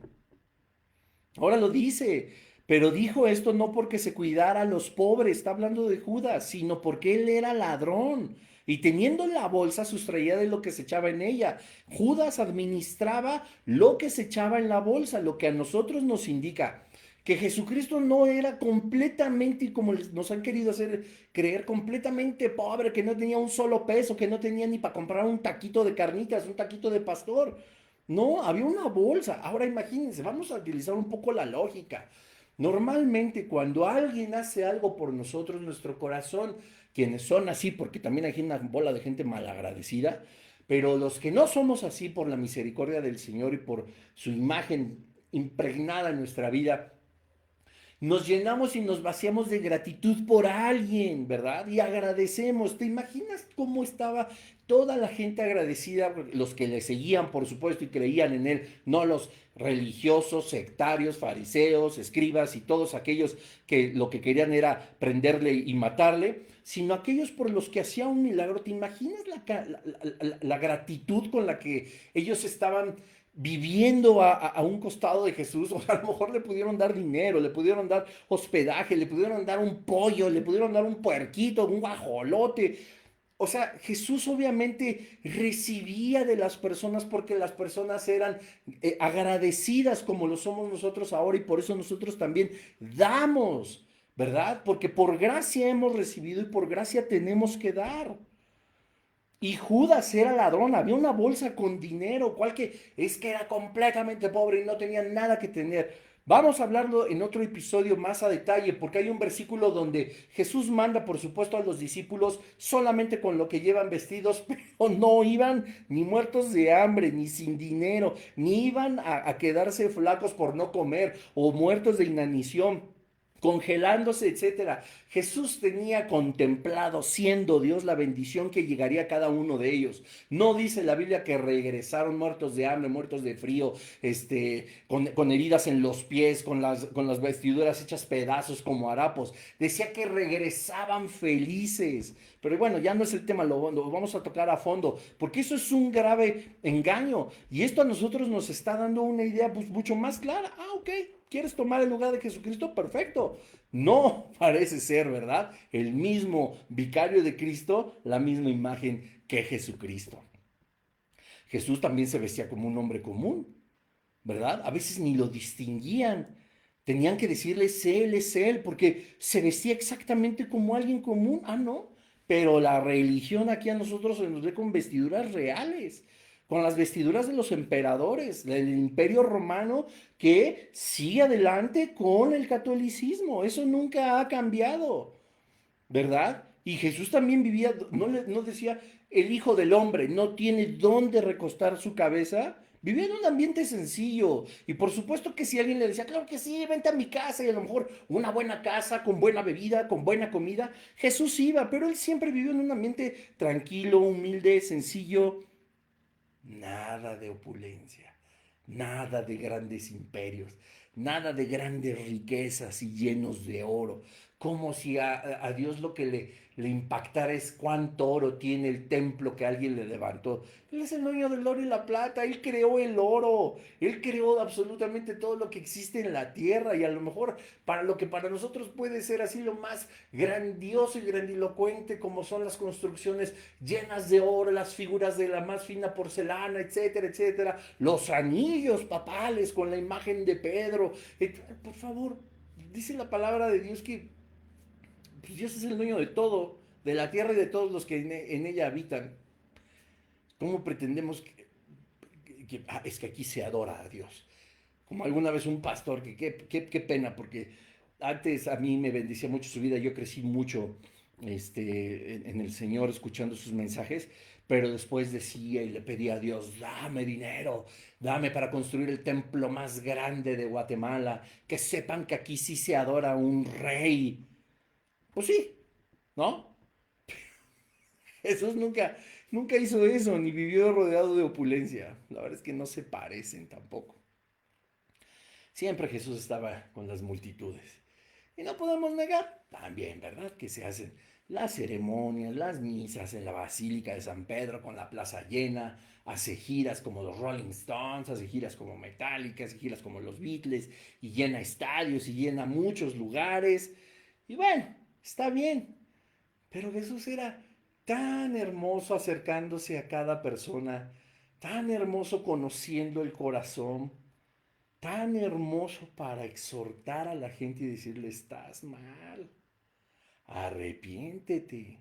[SPEAKER 1] Ahora lo dice, pero dijo esto no porque se cuidara a los pobres, está hablando de Judas, sino porque él era ladrón y teniendo la bolsa sustraía de lo que se echaba en ella. Judas administraba lo que se echaba en la bolsa, lo que a nosotros nos indica que Jesucristo no era completamente, y como nos han querido hacer creer, completamente pobre, que no tenía un solo peso, que no tenía ni para comprar un taquito de carnitas, un taquito de pastor. No, había una bolsa. Ahora imagínense, vamos a utilizar un poco la lógica. Normalmente cuando alguien hace algo por nosotros, nuestro corazón, quienes son así, porque también hay una bola de gente malagradecida, pero los que no somos así por la misericordia del Señor y por su imagen impregnada en nuestra vida, nos llenamos y nos vaciamos de gratitud por alguien, ¿verdad? Y agradecemos. ¿Te imaginas cómo estaba toda la gente agradecida? Los que le seguían, por supuesto, y creían en él, no los religiosos, sectarios, fariseos, escribas y todos aquellos que lo que querían era prenderle y matarle, sino aquellos por los que hacía un milagro. ¿Te imaginas la gratitud con la que ellos estaban viviendo a un costado de Jesús? O a lo mejor le pudieron dar dinero, le pudieron dar hospedaje, le pudieron dar un pollo, le pudieron dar un puerquito, un guajolote. O sea, Jesús obviamente recibía de las personas porque las personas eran agradecidas como lo somos nosotros ahora y por eso nosotros también damos, ¿verdad? Porque por gracia hemos recibido y por gracia tenemos que dar. Y Judas era ladrón, había una bolsa con dinero, cual que es que era completamente pobre y no tenía nada que tener. Vamos a hablarlo en otro episodio más a detalle, porque hay un versículo donde Jesús manda, por supuesto, a los discípulos solamente con lo que llevan vestidos, pero no iban ni muertos de hambre, ni sin dinero, ni iban a quedarse flacos por no comer o muertos de inanición, congelándose, etcétera. Jesús tenía contemplado, siendo Dios, la bendición que llegaría a cada uno de ellos. No dice la Biblia que regresaron muertos de hambre, muertos de frío, con heridas en los pies, con las vestiduras hechas pedazos como harapos. Decía que regresaban felices. Pero bueno, ya no es el tema, lo vamos a tocar a fondo, porque eso es un grave engaño. Y esto a nosotros nos está dando una idea pues, mucho más clara. Ah, ok, ¿quieres tomar el lugar de Jesucristo? Perfecto. No parece ser, ¿verdad? El mismo vicario de Cristo, la misma imagen que Jesucristo. Jesús también se vestía como un hombre común, ¿verdad? A veces ni lo distinguían. Tenían que decirle es él, porque se vestía exactamente como alguien común. Ah, no. Pero la religión aquí a nosotros se nos ve con vestiduras reales, con las vestiduras de los emperadores, del imperio romano, que sigue adelante con el catolicismo. Eso nunca ha cambiado, ¿verdad? Y Jesús también vivía, no decía, el Hijo del Hombre no tiene dónde recostar su cabeza. Vivía en un ambiente sencillo. Y por supuesto que si alguien le decía, claro que sí, vente a mi casa, y a lo mejor una buena casa, con buena bebida, con buena comida, Jesús iba, pero él siempre vivió en un ambiente tranquilo, humilde, sencillo. Nada de opulencia, nada de grandes imperios, nada de grandes riquezas y llenos de oro. Como si a Dios lo que le impactara es cuánto oro tiene el templo que alguien le levantó. Él es el dueño del oro y la plata, Él creó el oro, Él creó absolutamente todo lo que existe en la tierra y a lo mejor para lo que para nosotros puede ser así lo más grandioso y grandilocuente como son las construcciones llenas de oro, las figuras de la más fina porcelana, etcétera, etcétera, los anillos papales con la imagen de Pedro. Por favor, dice la palabra de Dios que pues, Dios es el dueño de todo, de la tierra y de todos los que en ella habitan. ¿Cómo pretendemos es que aquí se adora a Dios? Como alguna vez un pastor, que qué pena, porque antes a mí me bendecía mucho su vida, yo crecí mucho en el Señor, escuchando sus mensajes, pero después decía y le pedía a Dios, dame dinero, dame para construir el templo más grande de Guatemala, que sepan que aquí sí se adora a un rey. Pues sí, ¿no? Jesús nunca hizo eso, ni vivió rodeado de opulencia. La verdad es que no se parecen tampoco. Siempre Jesús estaba con las multitudes. Y no podemos negar también, ¿verdad? Que se hacen las ceremonias, las misas en la Basílica de San Pedro con la plaza llena, hace giras como los Rolling Stones, hace giras como Metallica, hace giras como los Beatles, y llena estadios y llena muchos lugares. Y bueno, está bien, pero Jesús era tan hermoso acercándose a cada persona, tan hermoso conociendo el corazón, tan hermoso para exhortar a la gente y decirle, estás mal, arrepiéntete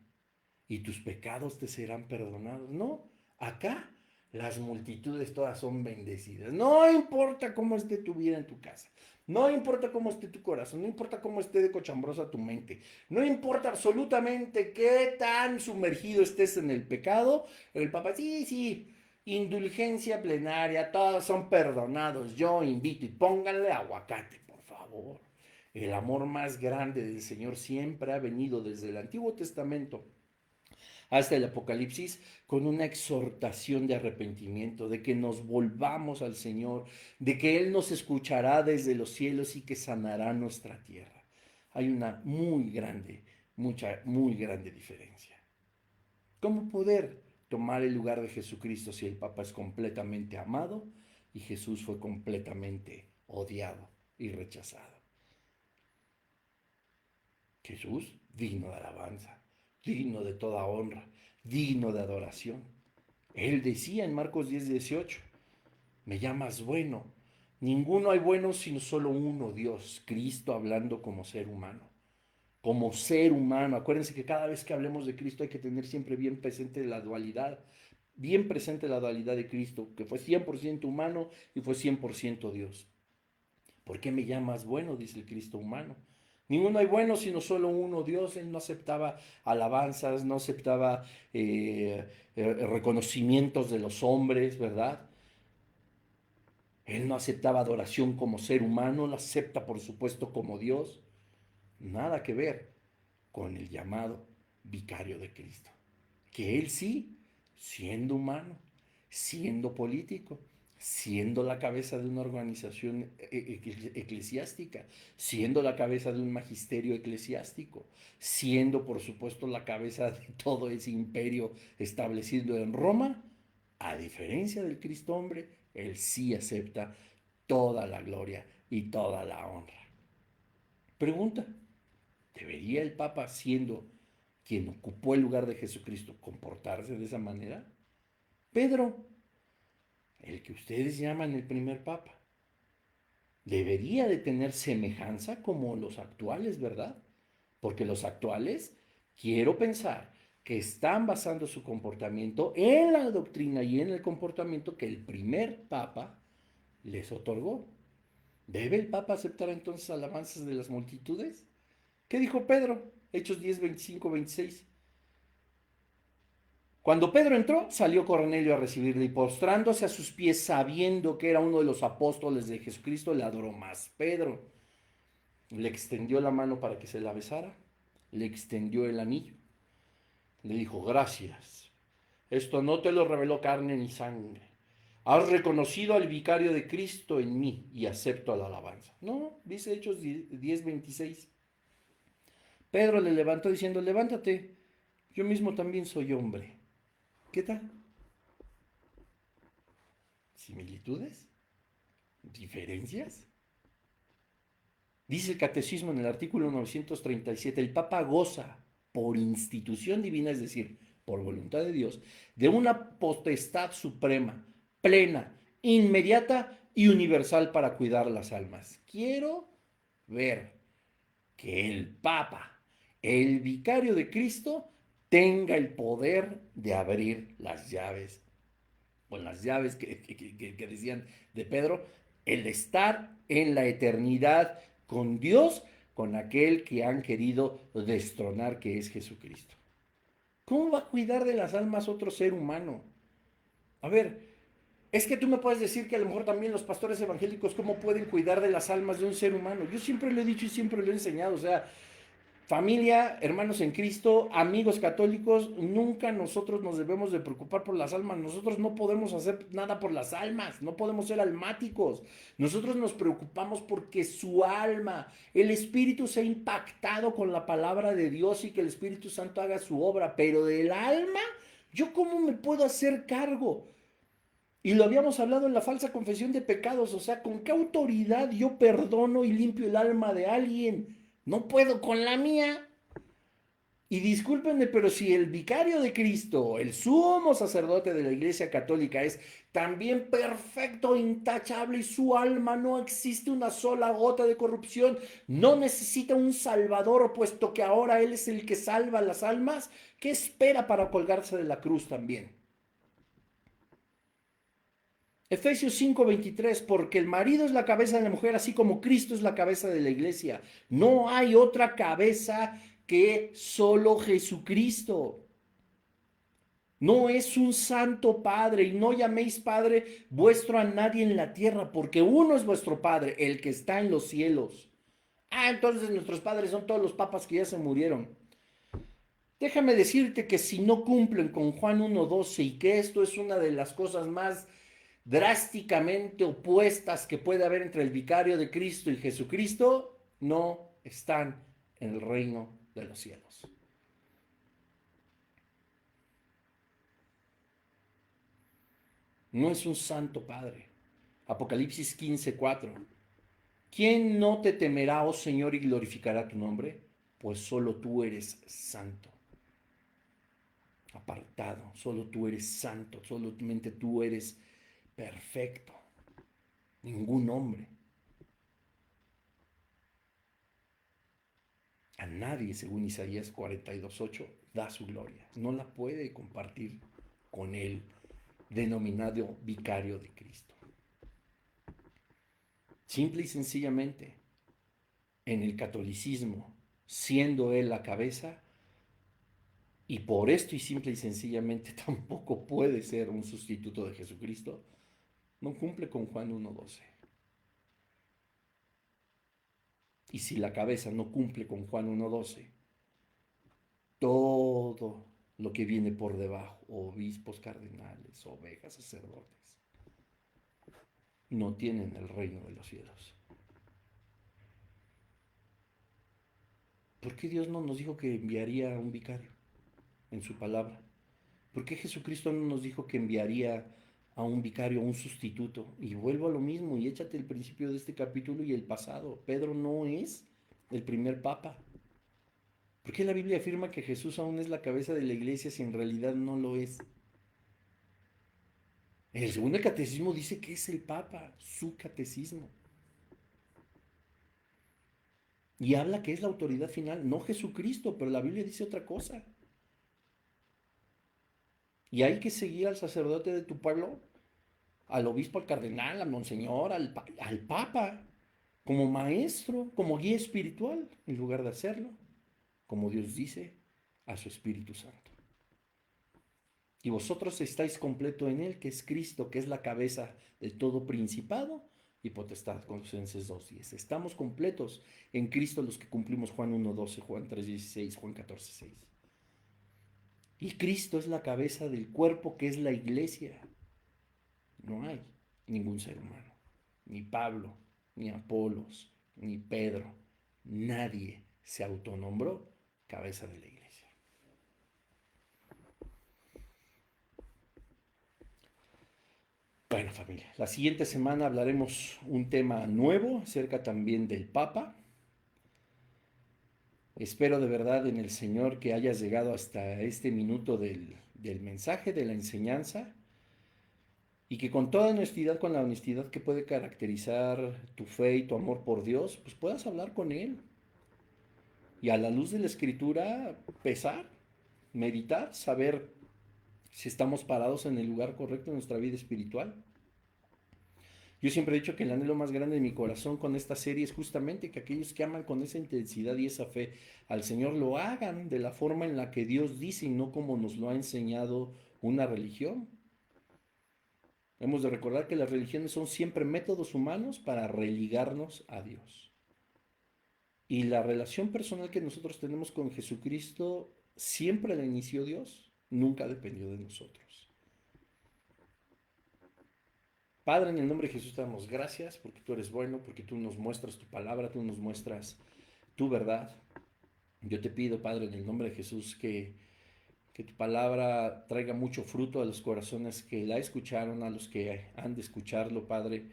[SPEAKER 1] y tus pecados te serán perdonados. No, acá las multitudes todas son bendecidas. No importa cómo esté tu vida en tu casa. No importa cómo esté tu corazón, no importa cómo esté de cochambrosa tu mente, no importa absolutamente qué tan sumergido estés en el pecado, el papá, sí, sí, indulgencia plenaria, todos son perdonados, yo invito y pónganle aguacate, por favor. El amor más grande del Señor siempre ha venido desde el Antiguo Testamento hasta el Apocalipsis con una exhortación de arrepentimiento, de que nos volvamos al Señor, de que Él nos escuchará desde los cielos y que sanará nuestra tierra. Hay una muy grande diferencia. ¿Cómo poder tomar el lugar de Jesucristo si el Papa es completamente amado y Jesús fue completamente odiado y rechazado? Jesús, digno de alabanza, digno de toda honra, digno de adoración. Él decía en Marcos 10:18, me llamas bueno. Ninguno hay bueno sino solo uno, Dios, Cristo hablando como ser humano. Como ser humano. Acuérdense que cada vez que hablemos de Cristo hay que tener siempre bien presente la dualidad de Cristo, que fue 100% humano y fue 100% Dios. ¿Por qué me llamas bueno? Dice el Cristo humano. Ninguno hay bueno sino solo uno, Dios. Él no aceptaba alabanzas, no aceptaba reconocimientos de los hombres, ¿verdad? Él no aceptaba adoración como ser humano, la acepta por supuesto como Dios. Nada que ver con el llamado vicario de Cristo. Que él sí, siendo humano, siendo político, siendo la cabeza de una organización eclesiástica, siendo la cabeza de un magisterio eclesiástico, siendo por supuesto la cabeza de todo ese imperio establecido en Roma, a diferencia del Cristo hombre, él sí acepta toda la gloria y toda la honra. Pregunta, ¿debería el Papa, siendo quien ocupó el lugar de Jesucristo, comportarse de esa manera? Pedro, el que ustedes llaman el primer Papa, debería de tener semejanza como los actuales, ¿verdad? Porque los actuales, quiero pensar, que están basando su comportamiento en la doctrina y en el comportamiento que el primer Papa les otorgó. ¿Debe el Papa aceptar entonces alabanzas de las multitudes? ¿Qué dijo Pedro? Hechos 10, 25, 26. Cuando Pedro entró, salió Cornelio a recibirle y postrándose a sus pies, sabiendo que era uno de los apóstoles de Jesucristo, le adoró más. Pedro le extendió la mano para que se la besara, le extendió el anillo, le dijo, gracias, esto no te lo reveló carne ni sangre. Has reconocido al vicario de Cristo en mí y acepto la alabanza. No, dice Hechos 10:26. Pedro le levantó diciendo, levántate, yo mismo también soy hombre. ¿Qué tal? ¿Similitudes? ¿Diferencias? Dice el Catecismo en el artículo 937, el Papa goza por institución divina, es decir, por voluntad de Dios, de una potestad suprema, plena, inmediata y universal para cuidar las almas. Quiero ver que el Papa, el vicario de Cristo, tenga el poder de abrir las llaves, con las llaves que decían de Pedro, el estar en la eternidad con Dios con aquel que han querido destronar, que es Jesucristo. ¿Cómo va a cuidar de las almas otro ser humano? A ver, es que tú me puedes decir que a lo mejor también los pastores evangélicos, ¿cómo pueden cuidar de las almas de un ser humano? Yo siempre lo he dicho y siempre lo he enseñado, o sea, familia, hermanos en Cristo, amigos católicos, nunca nosotros nos debemos de preocupar por las almas. Nosotros no podemos hacer nada por las almas, no podemos ser almáticos. Nosotros nos preocupamos porque su alma, el Espíritu se ha impactado con la palabra de Dios y que el Espíritu Santo haga su obra, pero del alma, ¿yo cómo me puedo hacer cargo? Y lo habíamos hablado en la falsa confesión de pecados, o sea, ¿con qué autoridad yo perdono y limpio el alma de alguien? No puedo con la mía. Y discúlpenme, pero si el vicario de Cristo, el sumo sacerdote de la Iglesia Católica, es también perfecto, intachable y su alma no existe una sola gota de corrupción, no necesita un salvador, puesto que ahora Él es el que salva las almas, ¿qué espera para colgarse de la cruz también? Efesios 5:23, porque el marido es la cabeza de la mujer, así como Cristo es la cabeza de la iglesia. No hay otra cabeza que solo Jesucristo. No es un santo Padre, y no llaméis Padre vuestro a nadie en la tierra, porque uno es vuestro Padre, el que está en los cielos. Ah, entonces nuestros padres son todos los papas que ya se murieron. Déjame decirte que si no cumplen con Juan 1:12 y que esto es una de las cosas más drásticamente opuestas que puede haber entre el vicario de Cristo y Jesucristo, no están en el reino de los cielos. No es un santo Padre. Apocalipsis 15:4. ¿Quién no te temerá, oh Señor, y glorificará tu nombre? Pues solo tú eres santo, apartado, solo tú eres santo, solamente tú eres perfecto. Ningún hombre. A nadie, según Isaías 42:8, da su gloria. No la puede compartir con el denominado vicario de Cristo. Simple y sencillamente, en el catolicismo, siendo él la cabeza, y por esto y simple y sencillamente tampoco puede ser un sustituto de Jesucristo, no cumple con Juan 1:12. Y si la cabeza no cumple con Juan 1:12, todo lo que viene por debajo, obispos, cardenales, ovejas, sacerdotes, no tienen el reino de los cielos. ¿Por qué Dios no nos dijo que enviaría a un vicario en su palabra? ¿Por qué Jesucristo no nos dijo que enviaría a un vicario, a un sustituto? Y vuelvo a lo mismo, y échate el principio de este capítulo y el pasado. Pedro no es el primer papa. ¿Por qué la Biblia afirma que Jesús aún es la cabeza de la iglesia si en realidad no lo es? El segundo catecismo dice que es el papa, su catecismo. Y habla que es la autoridad final, no Jesucristo, pero la Biblia dice otra cosa. Y hay que seguir al sacerdote de tu pueblo, al obispo, al cardenal, al monseñor, al papa, como maestro, como guía espiritual, en lugar de hacerlo, como Dios dice, a su Espíritu Santo. Y vosotros estáis completo en él, que es Cristo, que es la cabeza de todo principado y potestad. Colosenses 2:10. Estamos completos en Cristo los que cumplimos Juan 1:12, Juan 3:16, Juan 14:6. Y Cristo es la cabeza del cuerpo que es la iglesia. No hay ningún ser humano, ni Pablo, ni Apolos, ni Pedro, nadie se autonombró cabeza de la iglesia. Bueno, familia, la siguiente semana hablaremos un tema nuevo acerca también del Papa. Espero de verdad en el Señor que hayas llegado hasta este minuto del mensaje, de la enseñanza, y que con toda honestidad, con la honestidad que puede caracterizar tu fe y tu amor por Dios, pues puedas hablar con Él. Y a la luz de la Escritura, pesar, meditar, saber si estamos parados en el lugar correcto en nuestra vida espiritual. Yo siempre he dicho que el anhelo más grande de mi corazón con esta serie es justamente que aquellos que aman con esa intensidad y esa fe al Señor lo hagan de la forma en la que Dios dice y no como nos lo ha enseñado una religión. Hemos de recordar que las religiones son siempre métodos humanos para religarnos a Dios. Y la relación personal que nosotros tenemos con Jesucristo siempre la inició Dios, nunca dependió de nosotros. Padre, en el nombre de Jesús te damos gracias porque tú eres bueno, porque tú nos muestras tu palabra, tú nos muestras tu verdad. Yo te pido, Padre, en el nombre de Jesús, que tu palabra traiga mucho fruto a los corazones que la escucharon, a los que han de escucharlo, Padre,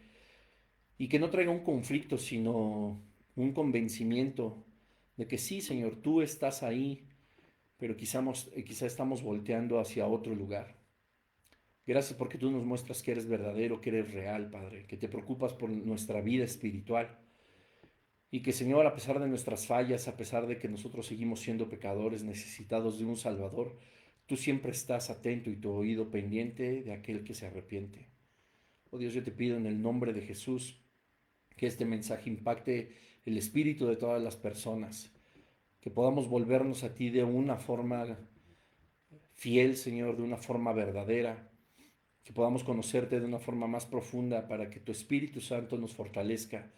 [SPEAKER 1] y que no traiga un conflicto, sino un convencimiento de que sí, Señor, tú estás ahí, pero quizá estamos volteando hacia otro lugar. Gracias porque tú nos muestras que eres verdadero, que eres real, Padre, que te preocupas por nuestra vida espiritual. Y que, Señor, a pesar de nuestras fallas, a pesar de que nosotros seguimos siendo pecadores necesitados de un Salvador, tú siempre estás atento y tu oído pendiente de aquel que se arrepiente. Oh Dios, yo te pido en el nombre de Jesús que este mensaje impacte el espíritu de todas las personas, que podamos volvernos a ti de una forma fiel, Señor, de una forma verdadera, que podamos conocerte de una forma más profunda para que tu Espíritu Santo nos fortalezca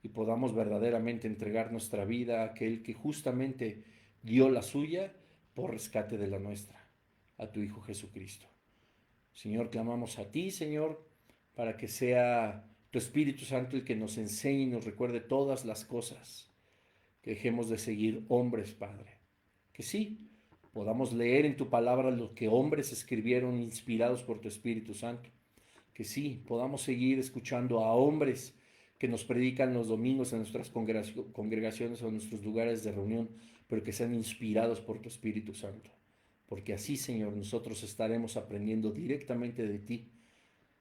[SPEAKER 1] y podamos verdaderamente entregar nuestra vida a aquel que justamente dio la suya por rescate de la nuestra, a tu Hijo Jesucristo. Señor, clamamos a ti, Señor, para que sea tu Espíritu Santo el que nos enseñe y nos recuerde todas las cosas, que dejemos de seguir hombres, Padre, que sí, podamos leer en tu palabra lo que hombres escribieron inspirados por tu Espíritu Santo, que sí, podamos seguir escuchando a hombres que nos predican los domingos en nuestras congregaciones o en nuestros lugares de reunión, pero que sean inspirados por tu Espíritu Santo. Porque así, Señor, nosotros estaremos aprendiendo directamente de ti,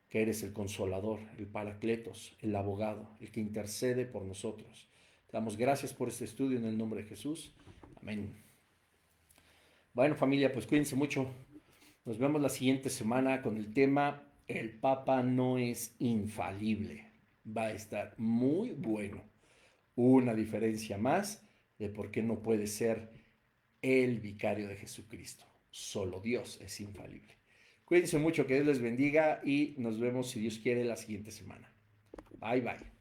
[SPEAKER 1] que eres el consolador, el paracletos, el abogado, el que intercede por nosotros. Te damos gracias por este estudio en el nombre de Jesús. Amén. Bueno, familia, pues cuídense mucho. Nos vemos la siguiente semana con el tema El Papa no es infalible. Va a estar muy bueno. Una diferencia más de por qué no puede ser el vicario de Jesucristo. Solo Dios es infalible. Cuídense mucho, que Dios les bendiga y nos vemos si Dios quiere la siguiente semana. Bye bye.